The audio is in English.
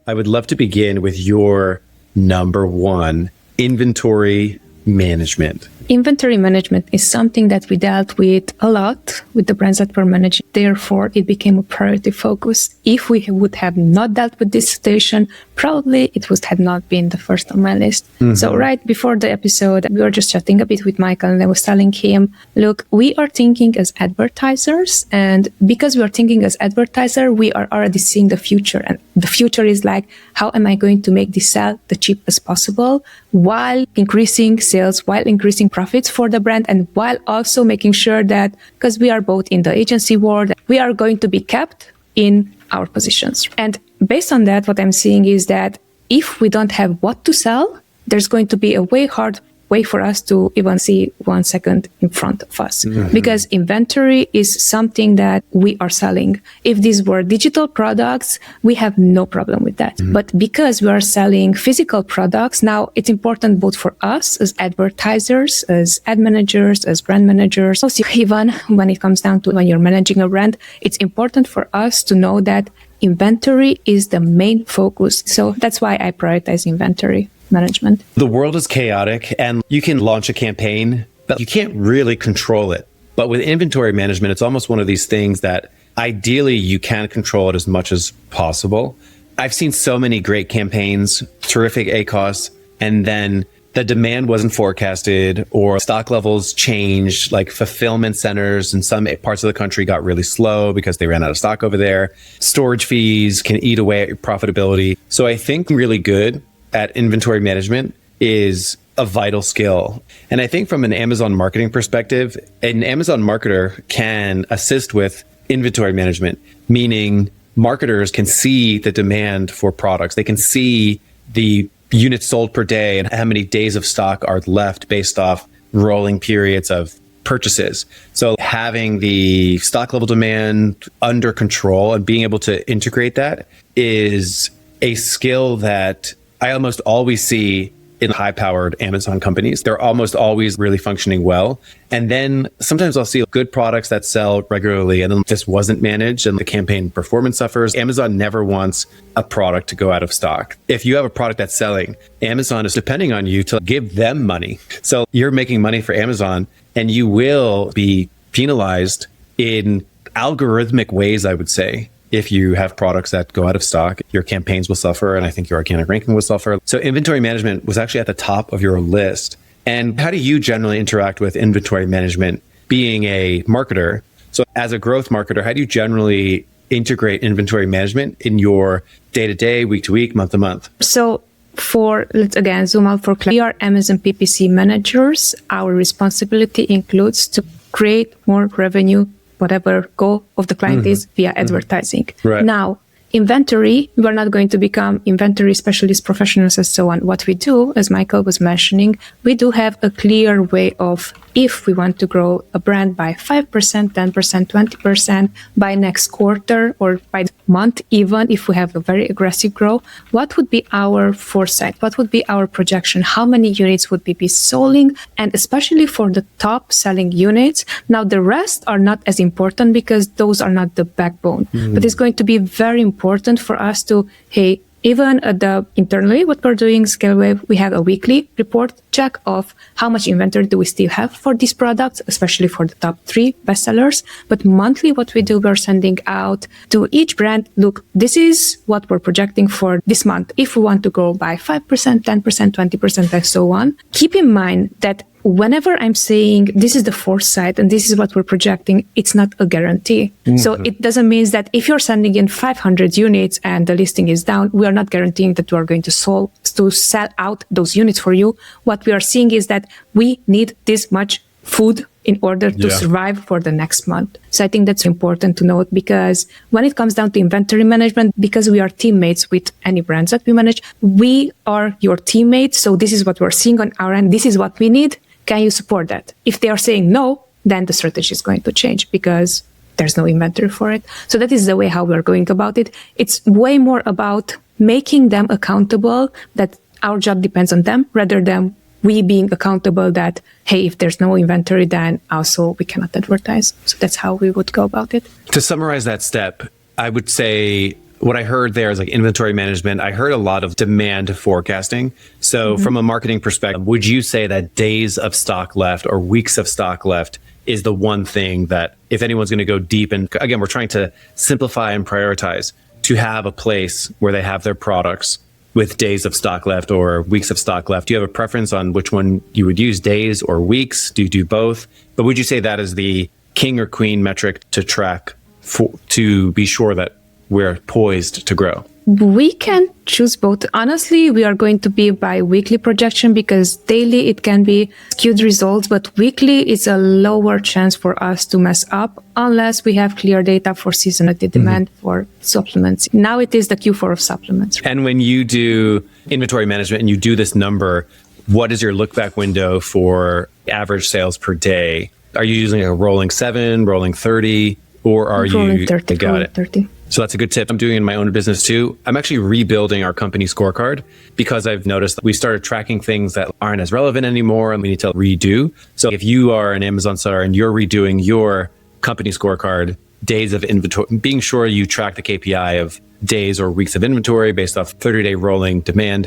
I would love to begin with your number one, inventory management. Inventory management is something that we dealt with a lot with the brands that we're managing. Therefore, it became a priority focus. If we would have not dealt with this situation, probably it would have not been the first on my list. Mm-hmm. So right before the episode, we were just chatting a bit with Michael, and I was telling him, look, we are thinking as advertisers, and because we are thinking as advertiser, we are already seeing the future. And the future is like, how am I going to make this sell the cheapest possible while increasing sales, while increasing profits for the brand, and while also making sure that, because we are both in the agency world, we are going to be kept in our positions. And based on that, what I'm seeing is that if we don't have what to sell, there's going to be a way hard way for us to even see 1 second in front of us. Mm-hmm. Because inventory is something that we are selling. If these were digital products, we have no problem with that. Mm-hmm. But because we are selling physical products, now it's important both for us as advertisers, as ad managers, as brand managers. Also, even when it comes down to when you're managing a brand, it's important for us to know that inventory is the main focus. So that's why I prioritize inventory management. The world is chaotic and you can launch a campaign, but you can't really control it. But with inventory management, it's almost one of these things that ideally you can control it as much as possible. I've seen so many great campaigns, terrific ACOS, and then the demand wasn't forecasted or stock levels changed, like fulfillment centers in some parts of the country got really slow because they ran out of stock over there. Storage fees can eat away at your profitability. So I think really good at inventory management is a vital skill. And I think from an Amazon marketing perspective, an Amazon marketer can assist with inventory management, meaning marketers can see the demand for products. They can see the units sold per day and how many days of stock are left based off rolling periods of purchases. So having the stock level demand under control and being able to integrate that is a skill that I almost always see in high-powered Amazon companies. They're almost always really functioning well. And then sometimes I'll see good products that sell regularly and then this wasn't managed and the campaign performance suffers. Amazon never wants a product to go out of stock. If you have a product that's selling, Amazon is depending on you to give them money. So you're making money for Amazon and you will be penalized in algorithmic ways, I would say. If you have products that go out of stock, your campaigns will suffer, and I think your organic ranking will suffer. So inventory management was actually at the top of your list. And how do you generally interact with inventory management being a marketer? So as a growth marketer, how do you generally integrate inventory management in your day-to-day, week-to-week, month-to-month? So let's again zoom out for clarity. We are Amazon PPC managers. Our responsibility includes to create more revenue, whatever goal of the client is via advertising. Right. Now, inventory, we're not going to become inventory specialist professionals and so on. What we do, as Michael was mentioning, we do have a clear way of if we want to grow a brand by 5%, 10%, 20% by next quarter or by month, even if we have a very aggressive growth, what would be our foresight? What would be our projection? How many units would we be selling? And especially for the top selling units. Now, the rest are not as important because those are not the backbone. But it's going to be very important for us to, hey, even internally, what we're doing, ScaleWave, we have a weekly report check of how much inventory do we still have for these products, especially for the top 3 bestsellers. But monthly, what we do, we're sending out to each brand, look, this is what we're projecting for this month. If we want to grow by 5%, 10%, 20%, and so on, keep in mind that whenever I'm saying this is the foresight and this is what we're projecting, it's not a guarantee. Mm-hmm. So it doesn't mean that if you're sending in 500 units and the listing is down, we are not guaranteeing that we are going to sell out those units for you. What we are seeing is that we need this much food in order to survive for the next month. So I think that's important to note, because when it comes down to inventory management, because we are teammates with any brands that we manage, we are your teammates. So this is what we're seeing on our end. This is what we need. Can you support that? If they are saying no, then the strategy is going to change because there's no inventory for it. So that is the way how we're going about it. It's way more about making them accountable, that our job depends on them, rather than we being accountable that, hey, if there's no inventory, then also we cannot advertise. So that's how we would go about it. To summarize that step, I would say what I heard there is like inventory management. I heard a lot of demand forecasting. So from a marketing perspective, would you say that days of stock left or weeks of stock left is the one thing that if anyone's going to go deep, and again, we're trying to simplify and prioritize, to have a place where they have their products with days of stock left or weeks of stock left? Do you have a preference on which one you would use, days or weeks? Do you do both? But would you say that is the king or queen metric to track to be sure that we're poised to grow? We can choose both. Honestly, we are going to be by weekly projection because daily it can be skewed results, but weekly is a lower chance for us to mess up unless we have clear data for seasonality demand for supplements. Now it is the Q4 of supplements. And when you do inventory management and you do this number, what is your look back window for average sales per day? Are you using a rolling 7, rolling 30, or are rolling you 30, got rolling it? 30. So that's a good tip. I'm doing it in my own business too. I'm actually rebuilding our company scorecard because I've noticed that we started tracking things that aren't as relevant anymore and we need to redo. So if you are an Amazon seller and you're redoing your company scorecard, days of inventory, being sure you track the KPI of days or weeks of inventory based off 30-day rolling demand,